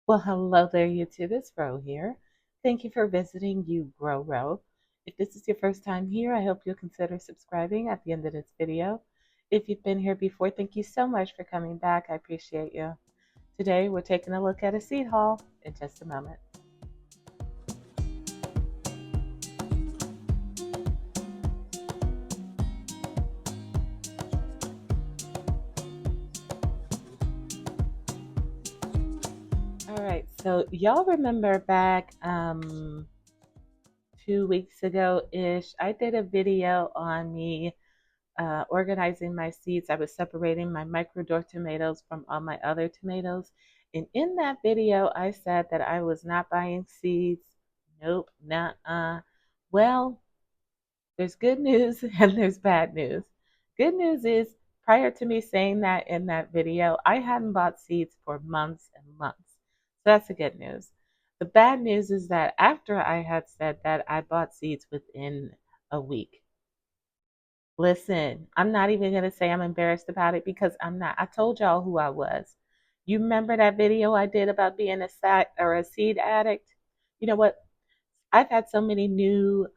Well, hello there, YouTube. It's Ro here. Thank you for visiting You Grow Ro. If this is your first time here, I hope you'll consider subscribing at the end of this video. If you've been here before, thank you so much for coming back. I appreciate you. Today, we're taking a look at a seed haul in just a moment. All right, so y'all remember back 2 weeks ago-ish, I did a video on me organizing my seeds. I was separating my microdor tomatoes from all my other tomatoes. And in that video, I said that I was not buying seeds. Nope, nah. Well, there's good news and there's bad news. Good news is, prior to me saying that in that video, I hadn't bought seeds for months and months. So that's the good news. The bad news is that after I had said that, I bought seeds within a week. Listen, I'm not even going to say I'm embarrassed about it because I'm not. I told y'all who I was. You remember that video I did about being a seed addict? You know what? I've had so many new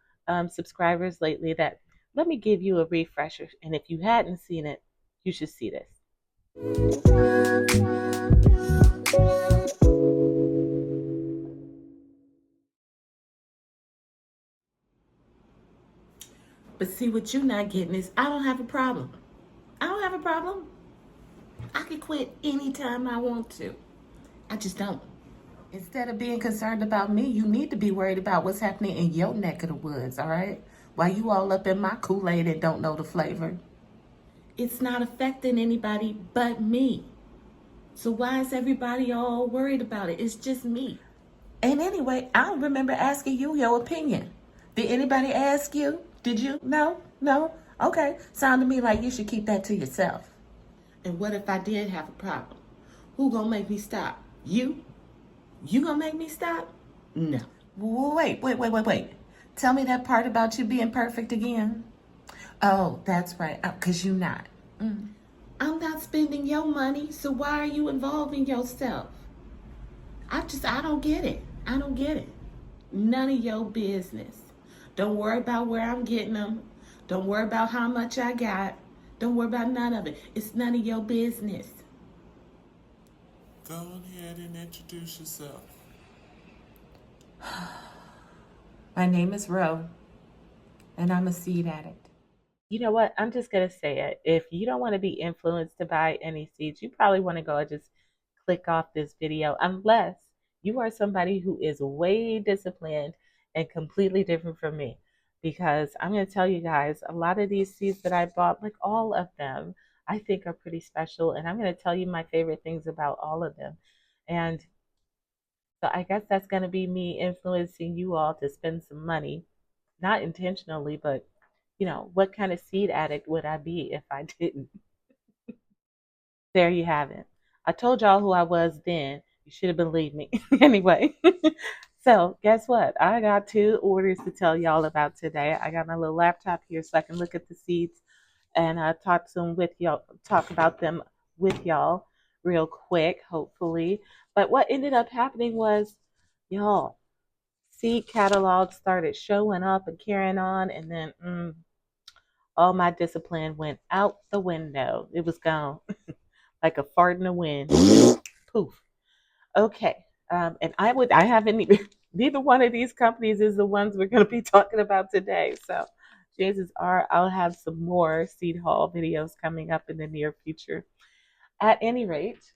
subscribers lately that let me give you a refresher. And if you hadn't seen it, you should see this. But see, what you're not getting is I don't have a problem. I don't have a problem. I can quit anytime I want to. I just don't. Instead of being concerned about me, you need to be worried about what's happening in your neck of the woods, all right? While you all up in my Kool-Aid and don't know the flavor. It's not affecting anybody but me. So why is everybody all worried about it? It's just me. And anyway, I don't remember asking you your opinion. Did anybody ask you? Did you? No? No? Okay. Sound to me like you should keep that to yourself. And what if I did have a problem? Who gonna make me stop? You? You gonna make me stop? No. Wait. Tell me that part about you being perfect again. Oh, that's right. Because you're not. I'm not spending your money, so why are you involving yourself? I don't get it. I don't get it. None of your business. Don't worry about where I'm getting them. Don't worry about how much I got. Don't worry about none of it. It's none of your business. Go ahead and introduce yourself. My name is Ro, and I'm a seed addict. You know what? I'm just going to say it. If you don't want to be influenced to buy any seeds, you probably want to go and just click off this video, unless you are somebody who is way disciplined and completely different from me. Because I'm going to tell you guys, a lot of these seeds that I bought, like all of them, I think are pretty special. And I'm going to tell you my favorite things about all of them. And so I guess that's going to be me influencing you all to spend some money, not intentionally, but what kind of seed addict would I be if I didn't? There you have it. I told y'all who I was then. You should have believed me. Anyway, so guess what? I got two orders to tell y'all about today. I got my little laptop here so I can look at the seeds and talk about them with y'all real quick, hopefully. But what ended up happening was, y'all, seed catalogs started showing up and carrying on, and then all my discipline went out the window. It was gone like a fart in the wind. Poof. Okay. And I haven't even, neither one of these companies is the ones we're going to be talking about today. So chances are I'll have some more seed haul videos coming up in the near future. At any rate,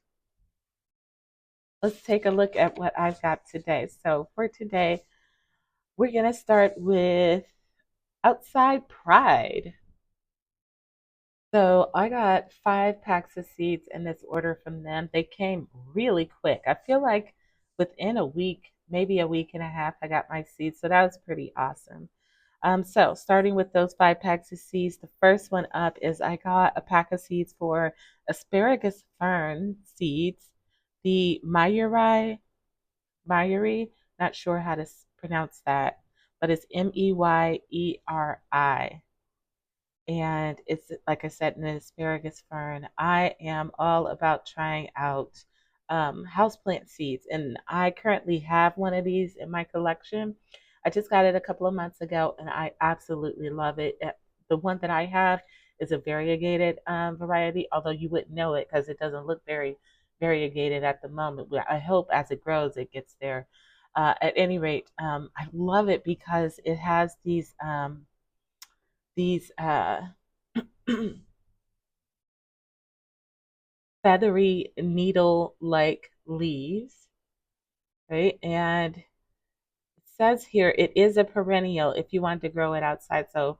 let's take a look at what I've got today. So for today, we're going to start with Outside Pride. So I got 5 packs of seeds in this order from them. They came really quick. I feel like within a week, maybe a week and a half, I got my seeds. So that was pretty awesome. So starting with those 5 packs of seeds, the first one up is I got a pack of seeds for asparagus fern seeds, the Meyeri, not sure how to pronounce that, but it's Meyeri. And it's, like I said, an asparagus fern. I am all about trying out houseplant seeds, and I currently have one of these in my collection. I just got it a couple of months ago, and I absolutely love it. The one that I have is a variegated variety, although you wouldn't know it because it doesn't look very variegated at the moment. But I hope as it grows, it gets there. At any rate, I love it because it has these feathery needle-like leaves, right? And it says here it is a perennial if you want to grow it outside. So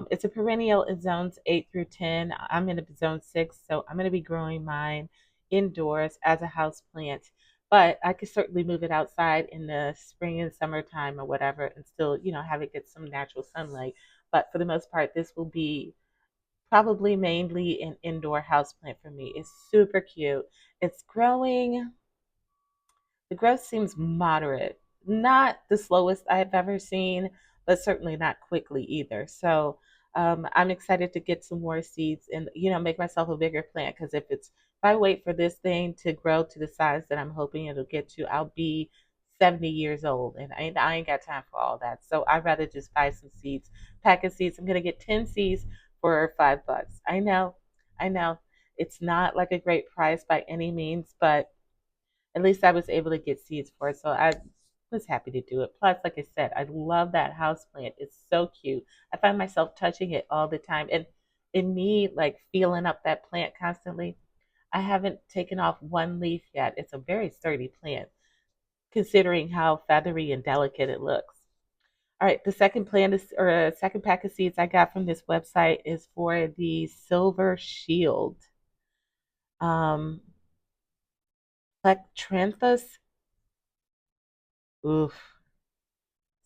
it's a perennial in zones 8 through 10. I'm in zone 6, so I'm going to be growing mine indoors as a house plant. But I could certainly move it outside in the spring and summertime or whatever and still, have it get some natural sunlight. But for the most part, this will be probably mainly an indoor house plant for me. It's super cute. It's growing. The growth seems moderate, not the slowest I've ever seen, but certainly not quickly either. So I'm excited to get some more seeds and make myself a bigger plant because if I wait for this thing to grow to the size that I'm hoping it'll get to, I'll be 70 years old and I ain't got time for all that. So I'd rather just buy some seeds, pack of seeds. I'm gonna get 10 seeds for $5. I know, it's not like a great price by any means, but at least I was able to get seeds for it. So I was happy to do it. Plus, like I said, I love that house plant. It's so cute. I find myself touching it all the time. And in me, like feeling up that plant constantly, I haven't taken off one leaf yet. It's a very sturdy plant, considering how feathery and delicate it looks. All right, the second plant is, or second pack of seeds I got from this website is for the silver shield. Um, Plectranthus. Oof.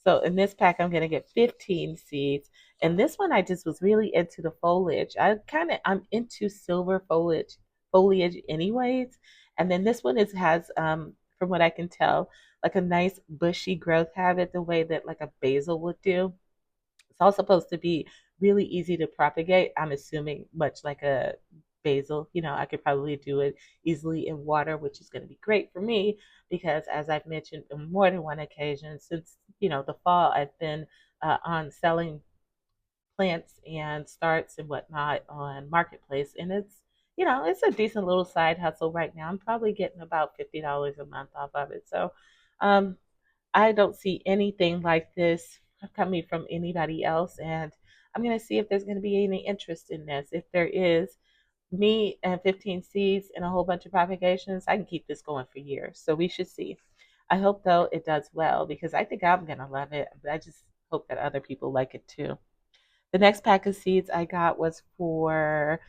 So in this pack, I'm going to get 15 seeds. And this one, I just was really into the foliage. I'm into silver foliage anyways. And then this one has, from what I can tell, like a nice bushy growth habit, the way that like a basil would do. It's all supposed to be really easy to propagate. I'm assuming much like a basil. I could probably do it easily in water, which is going to be great for me because, as I've mentioned on more than one occasion, since the fall, I've been on selling plants and starts and whatnot on Marketplace, and it's a decent little side hustle right now. I'm probably getting about $50 a month off of it. So, um, I don't see anything like this coming from anybody else, and I'm going to see if there's going to be any interest in this. If there is, me and 15 seeds and a whole bunch of propagations, I can keep this going for years. So we should see. I hope, though, it does well because I think I'm going to love it, but I just hope that other people like it too. The next pack of seeds I got was for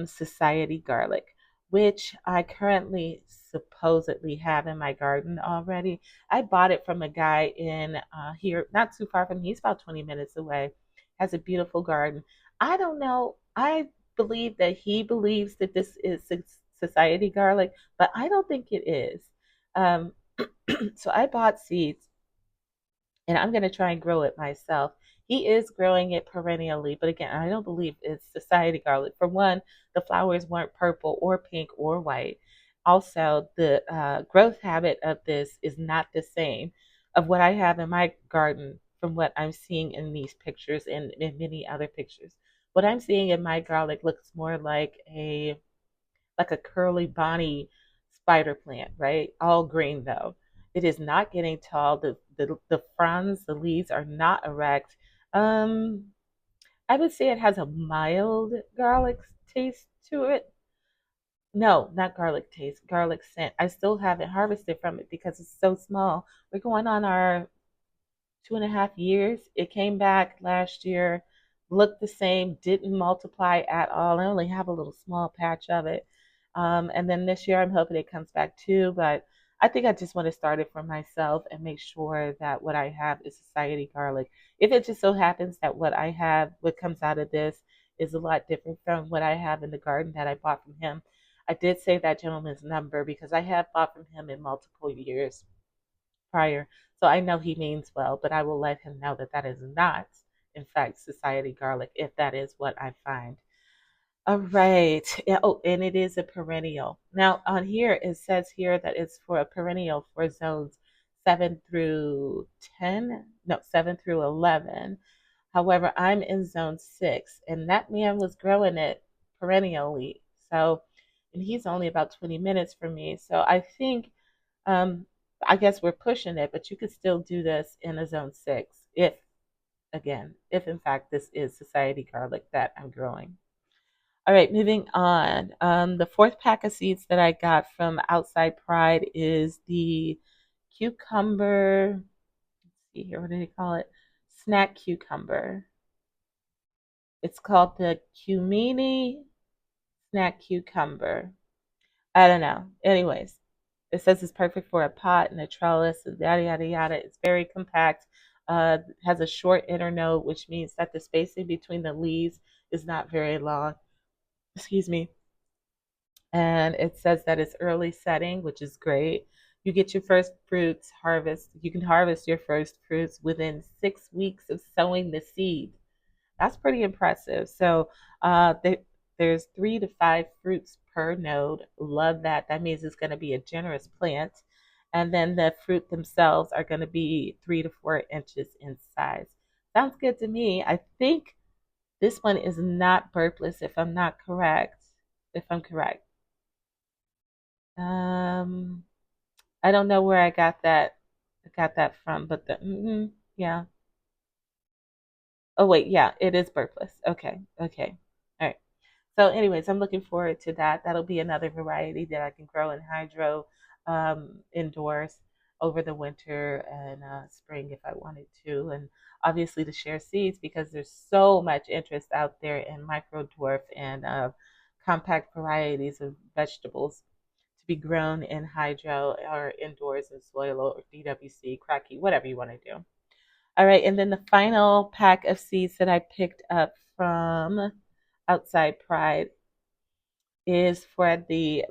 society garlic, which I currently supposedly have in my garden already. I bought it from a guy in here, not too far from me. He's about 20 minutes away. Has a beautiful garden. I don't know. I believe that he believes that this is society garlic, but I don't think it is. Um, so I bought seeds and I'm going to try and grow it myself. He is growing it perennially, but again, I don't believe it's society garlic. For one, the flowers weren't purple or pink or white. Also, the growth habit of this is not the same of what I have in my garden from what I'm seeing in these pictures and in many other pictures. What I'm seeing in my garlic looks more like a curly Bonnie spider plant, right? All green though. It is not getting tall. The fronds, the leaves are not erect. Um, I would say it has a mild garlic taste to it. No, not garlic taste, garlic scent. I still haven't harvested from it because it's so small. We're going on our 2.5 years. It came back last year, looked the same, didn't multiply at all. I only have a little small patch of it. And then this year, I'm hoping it comes back too. But I think I just want to start it for myself and make sure that what I have is society garlic. If it just so happens that what comes out of this, is a lot different from what I have in the garden that I bought from him. I did say that gentleman's number because I have bought from him in multiple years prior. So I know he means well, but I will let him know that that is not, in fact, society garlic if that is what I find. All right. Yeah, oh, and it is a perennial. Now, on here, it says here that it's for a perennial for zones 7 through 10. No, 7 through 11. However, I'm in zone 6, and that man was growing it perennially. So, and he's only about 20 minutes from me. So I think, um, I guess we're pushing it, but you could still do this in a zone 6 if, again, if in fact this is society garlic that I'm growing. All right, moving on. The fourth pack of seeds that I got from Outside Pride is the cucumber. Let's see here, what do they call it? Snack cucumber. It's called the Cumini snack cucumber. I don't know. Anyways, it says it's perfect for a pot and a trellis, and yada yada yada. It's very compact. Has a short inner node, which means that the spacing between the leaves is not very long. Excuse me. And it says that it's early setting, which is great. You get your first fruits harvest. You can harvest your first fruits within 6 weeks of sowing the seed. That's pretty impressive. So there's 3 to 5 fruits per node. Love that. That means it's going to be a generous plant. And then the fruit themselves are going to be 3 to 4 inches in size. Sounds good to me. I think this one is not burpless, if I'm not correct. If I'm correct. Um, I don't know where I got that from, but yeah. Oh wait, yeah, it is burpless. Okay, okay, all right. So, anyways, I'm looking forward to that. That'll be another variety that I can grow in hydro indoors over the winter and spring if I wanted to, and obviously to share seeds because there's so much interest out there in micro dwarf and compact varieties of vegetables to be grown in hydro or indoors in soil or DWC, cracky, whatever you want to do. All right, and then the final pack of seeds that I picked up from Outside Pride is for the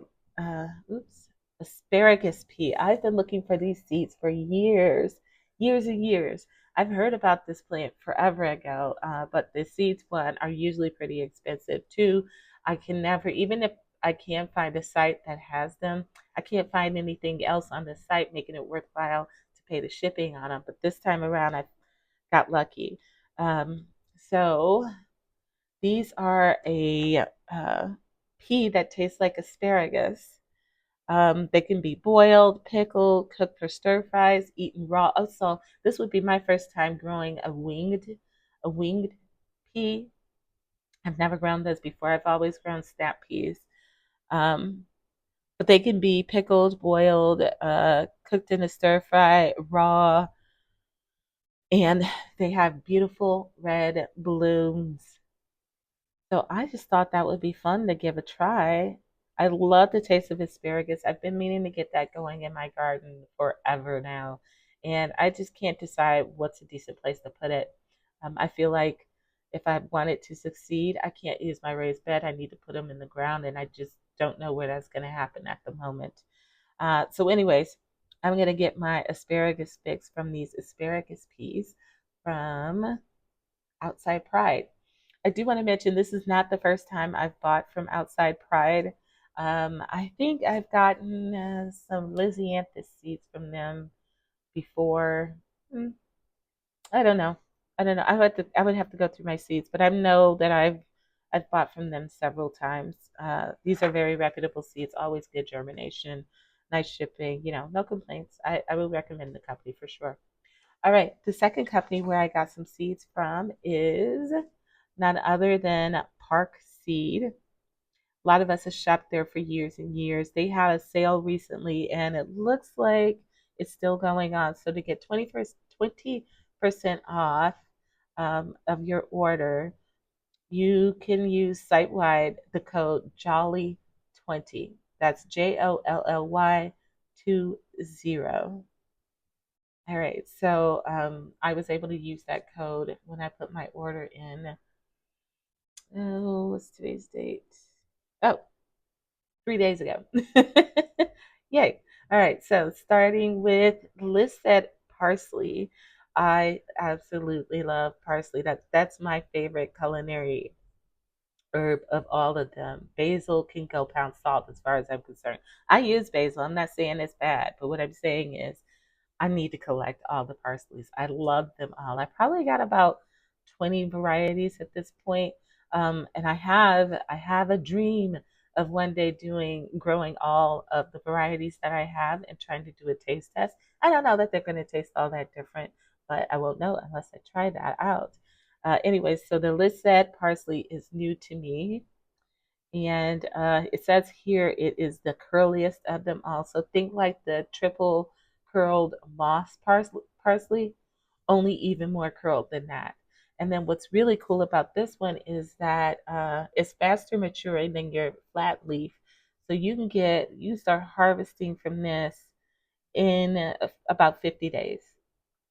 asparagus pea. I've been looking for these seeds for years, years and years. I've heard about this plant forever ago, but the seeds one are usually pretty expensive too. I can never, even if I can find a site that has them, I can't find anything else on the site making it worthwhile to pay the shipping on them. But this time around, I got lucky. So these are a pea that tastes like asparagus. They can be boiled, pickled, cooked for stir fries, eaten raw. Oh, so this would be my first time growing a winged pea. I've never grown this before. I've always grown snap peas. Um, but they can be pickled, boiled, cooked in a stir fry, raw, and they have beautiful red blooms. So I just thought that would be fun to give a try. I love the taste of asparagus. I've been meaning to get that going in my garden forever now. And I just can't decide what's a decent place to put it. I feel like if I want it to succeed, I can't use my raised bed. I need to put them in the ground, and I just don't know where that's going to happen at the moment. So, anyways, I'm going to get my asparagus fix from these asparagus peas from Outside Pride. I do want to mention this is not the first time I've bought from Outside Pride. I think I've gotten some lisianthus seeds from them before. Hmm, I don't know. I don't know. I would have to go through my seeds, but I know that I've bought from them several times. These are very reputable seeds, always good germination, nice shipping. No complaints. I will recommend the company for sure. All right, the second company where I got some seeds from is none other than Park Seed. A lot of us have shopped there for years and years. They had a sale recently, and it looks like it's still going on. So to get 20% off of your order, you can use site wide the code Jolly20. That's JOLLY 20. All right, so I was able to use that code when I put my order in. Oh, what's today's date? Oh, 3 days ago. Yay. All right, so starting with listed parsley. I absolutely love parsley. That's my favorite culinary herb of all of them. Basil can go pound salt as far as I'm concerned. I use basil. I'm not saying it's bad, but what I'm saying is I need to collect all the parsleys. I love them all. I probably got about 20 varieties at this point. And I have a dream of one day doing growing all of the varieties that I have and trying to do a taste test. I don't know that they're going to taste all that different, but I won't know unless I try that out. Anyways, so the lisette parsley is new to me. And it says here it is the curliest of them all. So think like the triple curled moss parsley, only even more curled than that. And then what's really cool about this one is that it's faster maturing than your flat leaf. So you start harvesting from this in about 50 days,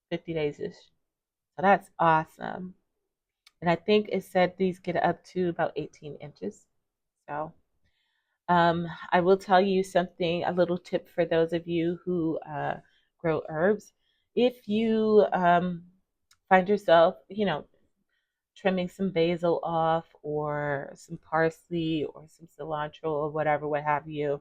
50 days ish. So that's awesome. And I think it said these get up to about 18 inches. So I will tell you something, a little tip for those of you who grow herbs. If you find yourself, trimming some basil off or some parsley or some cilantro or whatever, what have you,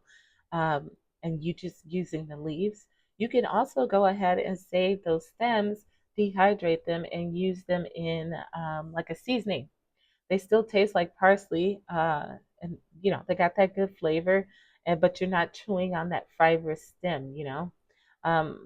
um, and you just using the leaves, you can also go ahead and save those stems, dehydrate them, and use them in like a seasoning. They still taste like parsley, and they got that good flavor, and but you're not chewing on that fibrous stem.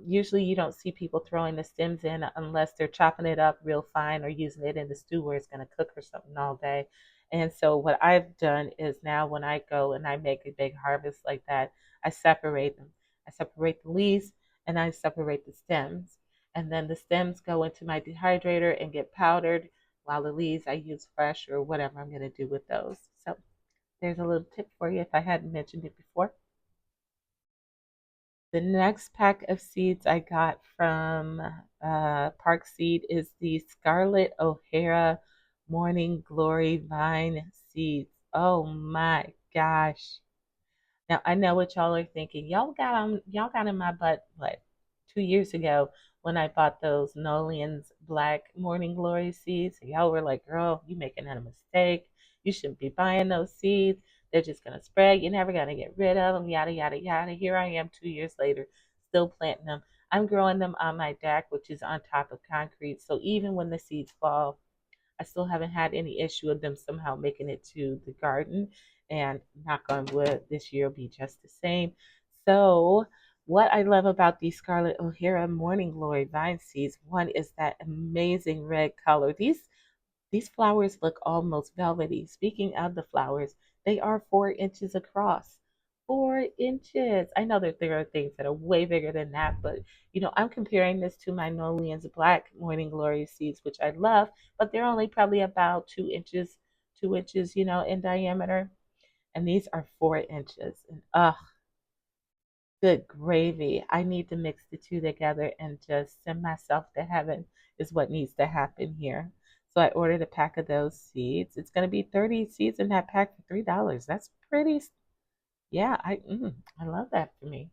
Usually you don't see people throwing the stems in unless they're chopping it up real fine or using it in the stew where it's going to cook or something all day. And so what I've done is now when I go and I make a big harvest like that, I separate them. I separate the leaves and I separate the stems. And then the stems go into my dehydrator and get powdered, while the leaves I use fresh or whatever I'm going to do with those. So there's a little tip for you if I hadn't mentioned it before. The next pack of seeds I got from Park Seed is the Scarlet O'Hara Morning Glory Vine seeds. Oh my gosh. Now I know what y'all are thinking. Y'all got in my butt what 2 years ago when I bought those Nolian's Black Morning Glory seeds. Y'all were like, "Girl, you making a mistake. You shouldn't be buying those seeds. They're just gonna spread. You're never gonna get rid of them. Yada yada yada." Here I am 2 years later, still planting them. I'm growing them on my deck, which is on top of concrete. So even when the seeds fall, I still haven't had any issue of them somehow making it to the garden. And knock on wood, this year will be just the same. So, what I love about these Scarlet O'Hara Morning Glory vine seeds, one is that amazing red color. These flowers look almost velvety. Speaking of the flowers, they are 4 inches across. 4 inches. I know that there are things that are way bigger than that, but I'm comparing this to my Nolian's Black Morning Glory seeds, which I love, but they're only probably about 2 inches, 2 inches, in diameter. And these are 4 inches. And good gravy. I need to mix the two together and just send myself to heaven is what needs to happen here. So I ordered a pack of those seeds. It's going to be 30 seeds in that pack for $3. That's pretty. Yeah, I love that for me.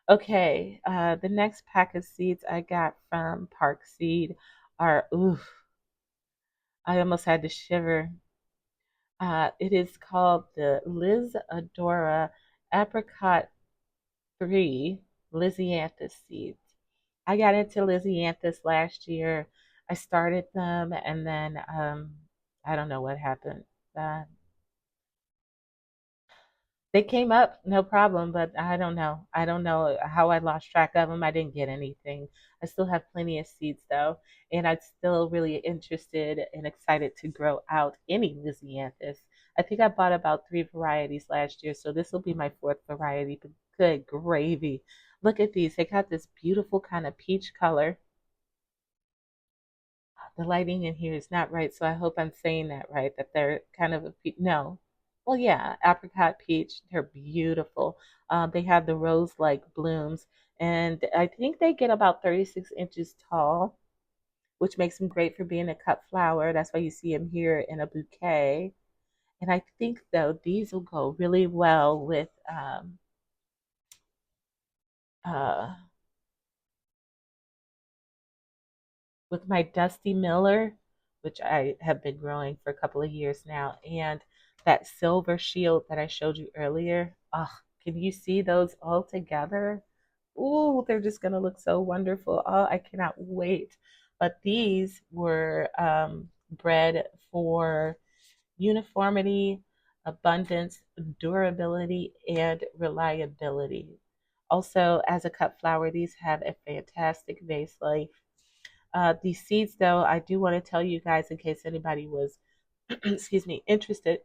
Okay, the next pack of seeds I got from Park Seed are, oof, I almost had to shiver. It is called the Liz Adora Apricot 3 lisianthus seeds. I got into lisianthus last year. I started them and then I don't know what happened. Uh, they came up, no problem, but I don't know. I don't know how I lost track of them. I didn't get anything. I still have plenty of seeds though, and I'm still really interested and excited to grow out any lisianthus. I think I bought about 3 varieties last year, so this will be my fourth variety. But good gravy. Look at these. They got this beautiful kind of peach color. The lighting in here is not right, so I hope I'm saying that right, that they're kind of no. Well, yeah, apricot peach, they're beautiful. They have the rose-like blooms, and I think they get about 36 inches tall, which makes them great for being a cut flower. That's why you see them here in a bouquet. And I think, though, these will go really well uh, with my Dusty Miller, which I have been growing for a couple of years now, and that silver shield that I showed you earlier. Oh, can you see those all together? Ooh, they're just gonna look so wonderful. Oh, I cannot wait. But these were bred for uniformity, abundance, durability, and reliability. Also, as a cut flower, these have a fantastic vase life. These seeds, though, I do want to tell you guys in case anybody was, excuse me, interested.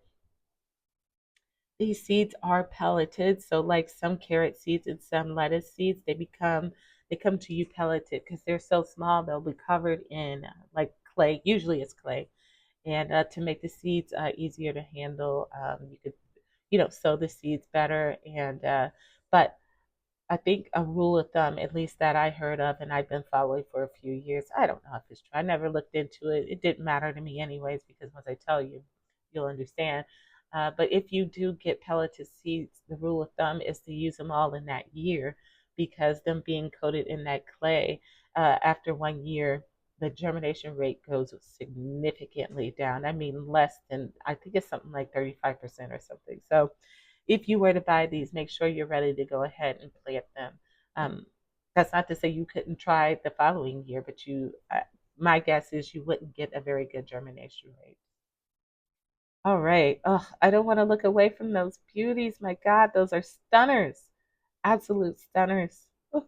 These seeds are pelleted, so like some carrot seeds and some lettuce seeds, they come to you pelleted because they're so small. They'll be covered in like clay. Usually it's clay, and to make the seeds easier to handle, you could sow the seeds better. And but I think a rule of thumb, at least that I heard of, and I've been following for a few years. I don't know if it's true. I never looked into it. It didn't matter to me, anyways, because once I tell you, you'll understand. But if you do get pelleted seeds, the rule of thumb is to use them all in that year because them being coated in that clay, after 1 year, the germination rate goes significantly down. I mean, less than, I think it's something like 35% or something. So, if you were to buy these, make sure you're ready to go ahead and plant them. Um, that's not to say you couldn't try the following year, but my guess is you wouldn't get a very good germination rate. All right. Oh, I don't want to look away from those beauties. My God, those are stunners. Absolute stunners. Ooh.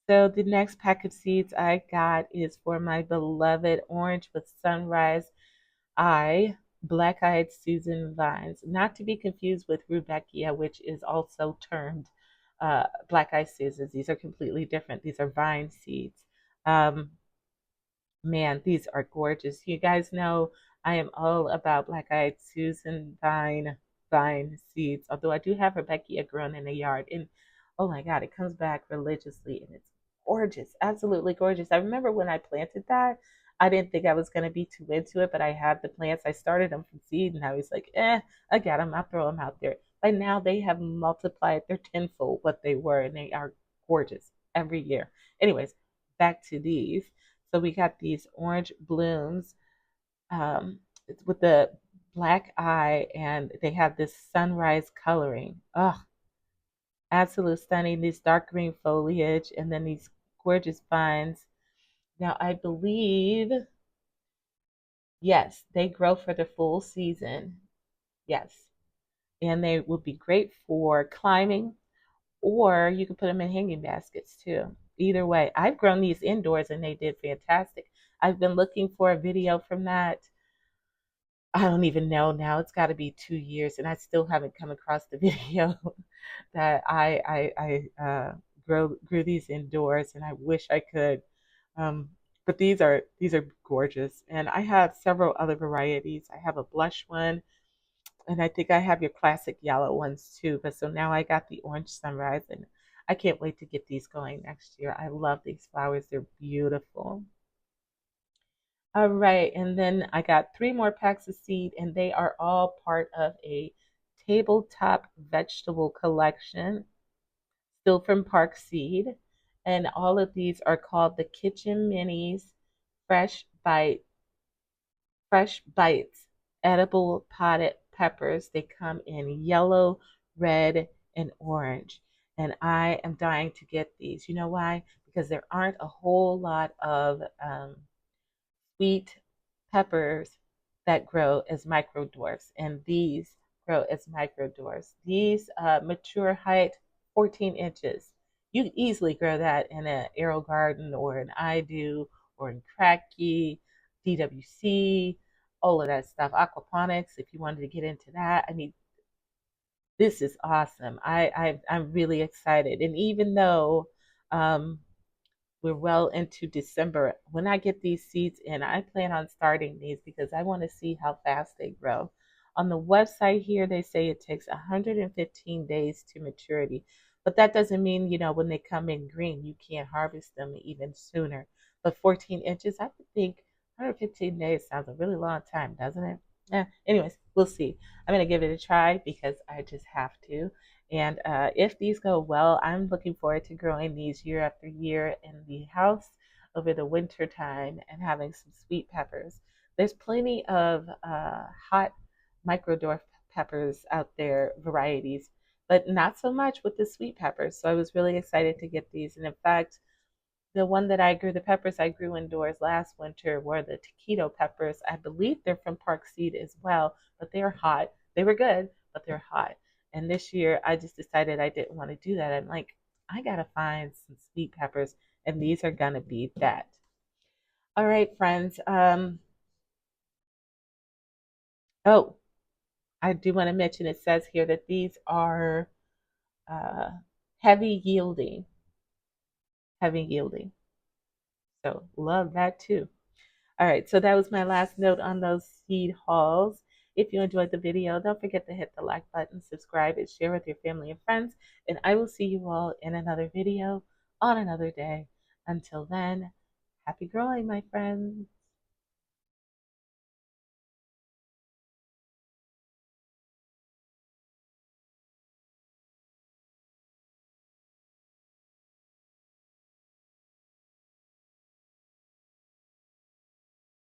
So the next pack of seeds I got is for my beloved orange with sunrise eye, black-eyed Susan vines, not to be confused with Rudbeckia, which is also termed black-eyed Susans. These are completely different. These are vine seeds. Um, Man, these are gorgeous. You guys know I am all about black-eyed Susan vine seeds. Although I do have Rebecca grown in the yard, and oh my God, it comes back religiously, and it's gorgeous, absolutely gorgeous. I remember when I planted that, I didn't think I was going to be too into it, but I had the plants. I started them from seed, and I was like, I got them. I'll throw them out there. By now, they have multiplied. They're tenfold what they were, and they are gorgeous every year. Anyways, back to these. So we got these orange blooms um, with the black eye, and they have this sunrise coloring. Oh, absolute stunning. This dark green foliage, and then these gorgeous vines. Now, I believe, yes, they grow for the full season. Yes. And they would be great for climbing, or you can put them in hanging baskets too. Either way, I've grown these indoors and they did fantastic. I've been looking for a video from that. I don't even know now. It's got to be 2 years, and I still haven't come across the video that I grew these indoors, and I wish I could. Um, but these are gorgeous, and I have several other varieties. I have a blush one, and I think I have your classic yellow ones too. But so now I got the orange sunrise, and I can't wait to get these going next year. I love these flowers. They're beautiful. All right, and then I got 3 more packs of seed, and they are all part of a tabletop vegetable collection, still from Park Seed. And all of these are called the Kitchen Minis Fresh Bite Fresh Bites edible potted peppers. They come in yellow, red, and orange. And I am dying to get these. You know why? Because there aren't a whole lot of sweet peppers that grow as micro dwarfs, and these grow as micro dwarfs. These mature height 14 inches. You can easily grow that in an aero garden or an I do or in Cracky, DWC, all of that stuff. Aquaponics, if you wanted to get into that. I mean, this is awesome. I'm really excited. And even though um, we're well into December. When I get these seeds in, I plan on starting these because I want to see how fast they grow. On the website here, they say it takes 115 days to maturity, but that doesn't mean, when they come in green, you can't harvest them even sooner. But 14 inches, I would think 115 days sounds a really long time, doesn't it? Yeah, anyways, we'll see. I'm going to give it a try because I just have to. And if these go well, I'm looking forward to growing these year after year in the house over the winter time and having some sweet peppers. There's plenty of hot micro dwarf peppers out there, varieties, but not so much with the sweet peppers. So I was really excited to get these. And in fact, the one that I grew, the peppers I grew indoors last winter were the taquito peppers. I believe they're from Park Seed as well, but they're hot. They were good, but they're hot. And this year I just decided I didn't want to do that. I'm like, I gotta find some sweet peppers, and these are gonna be that. All right, friends. Oh, I do want to mention it says here that these are uh, heavy yielding, heavy yielding. So love that too. All right, so that was my last note on those seed hauls. If you enjoyed the video, don't forget to hit the like button, subscribe, and share with your family and friends. And I will see you all in another video on another day. Until then, happy growing, my friends.